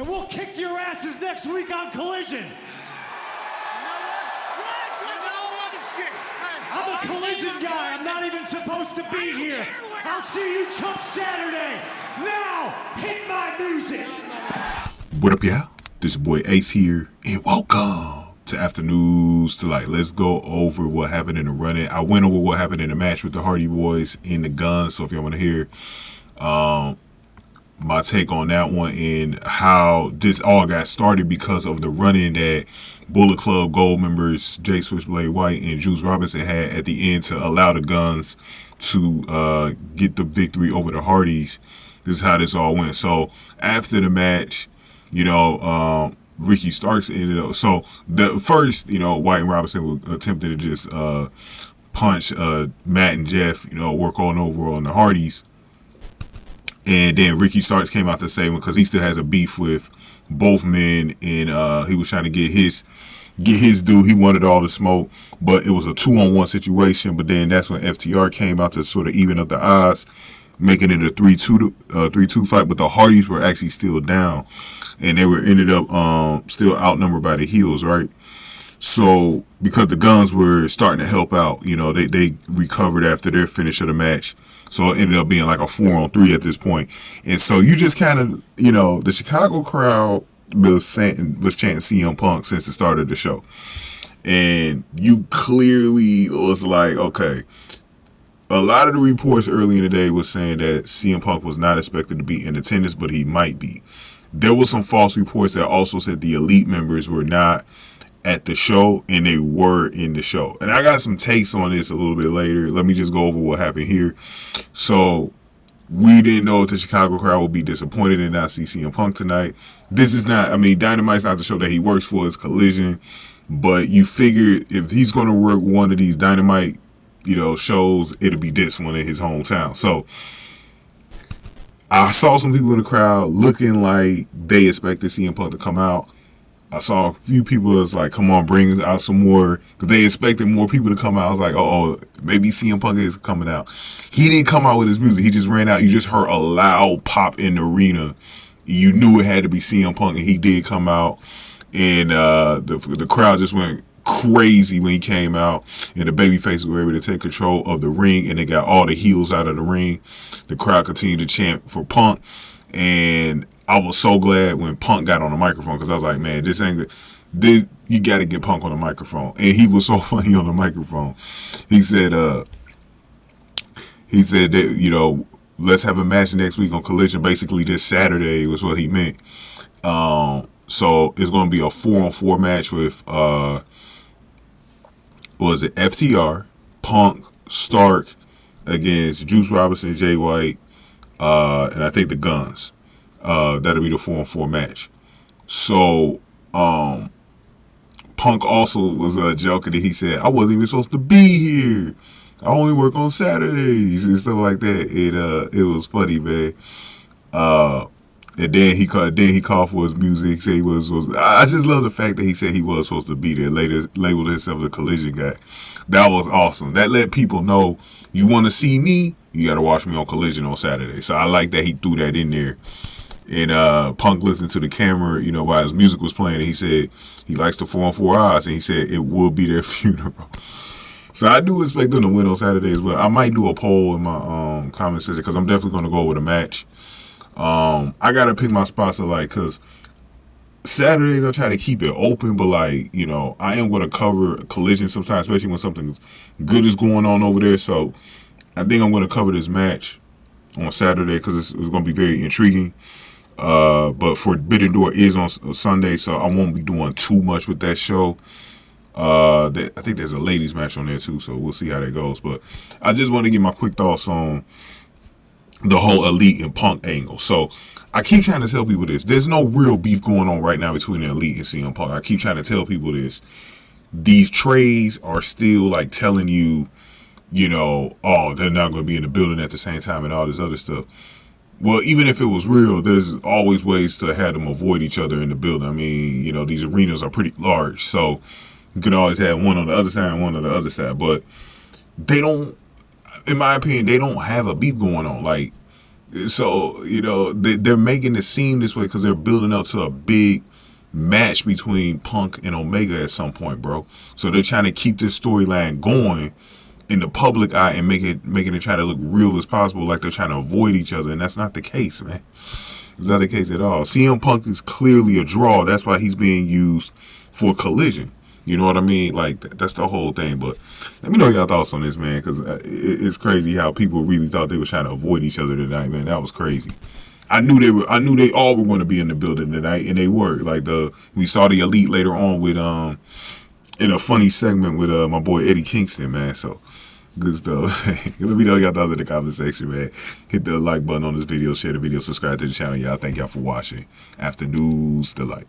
and we'll kick your asses next week on Collision. I'm a Collision guy. I'm not even supposed to be here. I'll see you chump Saturday. Now, hit my music. What up, y'all? This your boy Ace here, and welcome to Afternoons Delight. Let's go over what happened in the run-in. I went over what happened in the match with the Hardy Boys in the Gunn, so if y'all want to hear my take on that one and how this all got started because of the run-in that Bullet Club Gold members Jay Switchblade White and Juice Robinson had at the end to allow the Guns to get the victory over the Hardys. This is how this all went. So after the match, Ricky Starks ended up. So the first, White and Robinson attempted to just punch Matt and Jeff, work on over on the Hardys. And then Ricky Starks came out to say, because he still has a beef with both men, and he was trying to get his due. He wanted all the smoke, but it was a 2-on-1 situation. But then that's when FTR came out to sort of even up the odds, making it a 3-2 fight. But the Hardys were actually still down, and they ended up still outnumbered by the heels, right? So because the Guns were starting to help out, they recovered after their finish of the match. So it ended up being like a 4-on-3 at this point. And so you just kind of, the Chicago crowd was chanting CM Punk since the start of the show. And you clearly was like, okay, a lot of the reports early in the day was saying that CM Punk was not expected to be in attendance, but he might be. There was some false reports that also said the Elite members were not at the show, and they were in the show. And I got some takes on this a little bit later. Let me just go over what happened here. So we didn't know if the Chicago crowd would be disappointed and not see CM Punk tonight. This is not, Dynamite's not the show that he works for, it's Collision. But you figure if he's going to work one of these Dynamite, shows, it'll be this one in his hometown. So I saw some people in the crowd looking like they expected CM Punk to come out. I saw a few people that's like, come on, bring out some more, because they expected more people to come out. I was like, oh, maybe CM Punk is coming out. He didn't come out with his music. He just ran out. You just heard a loud pop in the arena. You knew it had to be CM Punk, and he did come out. And the crowd just went crazy when he came out, and the babyfaces were able to take control of the ring, and they got all the heels out of the ring. The crowd continued to chant for Punk, and I was so glad when Punk got on the microphone, because I was like, man, you got to get Punk on the microphone. And he was so funny on the microphone. He said that, let's have a match next week on Collision. Basically, this Saturday was what he meant. So it's going to be a 4-on-4 match with, FTR, Punk, Stark against Juice Robinson, Jay White, and I think the Guns. That'll be the 4-on-4 match. So, Punk also was joking that he said, I wasn't even supposed to be here. I only work on Saturdays and stuff like that. It was funny, man. And then he called for his music. Said he was. I just love the fact that he said he was supposed to be there. Later, labeled himself the Collision guy. That was awesome. That let people know, you want to see me, you got to watch me on Collision on Saturday. So I like that he threw that in there. And Punk looked into the camera, while his music was playing, and he said he likes the 4-on-4 odds, and he said it will be their funeral. So I do expect them to win on Saturday as well. I might do a poll in my comment section, because I'm definitely going to go with a match. I got to pick my spots because Saturdays I try to keep it open, but I am going to cover Collision sometimes, especially when something good is going on over there. So I think I'm going to cover this match on Saturday, because it's going to be very intriguing. But Forbidden Door is on Sunday, so I won't be doing too much with that show. I think there's a ladies match on there too, so we'll see how that goes. But I just want to get my quick thoughts on the whole Elite and Punk angle. So I keep trying to tell people this. There's no real beef going on right now between the Elite and CM Punk. I keep trying to tell people this. These trades are still telling you, oh, they're not going to be in the building at the same time and all this other stuff. Well, even if it was real, there's always ways to have them avoid each other in the building. These arenas are pretty large, so you can always have one on the other side and one on the other side. But they don't, in my opinion, they don't have a beef going on. So, you know, they're making it seem this way because they're building up to a big match between Punk and Omega at some point, bro. So they're trying to keep this storyline going in the public eye and making it try to look real as possible, like they're trying to avoid each other, and that's not the case, man. It's not the case at all. CM Punk is clearly a draw. That's why he's being used for Collision. You know what I mean? Like, that's the whole thing. But let me know your thoughts on this, man, because it's crazy how people really thought they were trying to avoid each other tonight, man. That was crazy. I knew they all were going to be in the building tonight, and they were. Like, we saw the Elite later on with in a funny segment with my boy Eddie Kingston, man. So good stuff. Let me know your thoughts in the comment section, man. Hit the like button on this video, share the video, subscribe to the channel. Y'all, thank y'all for watching. Afternoons Delight.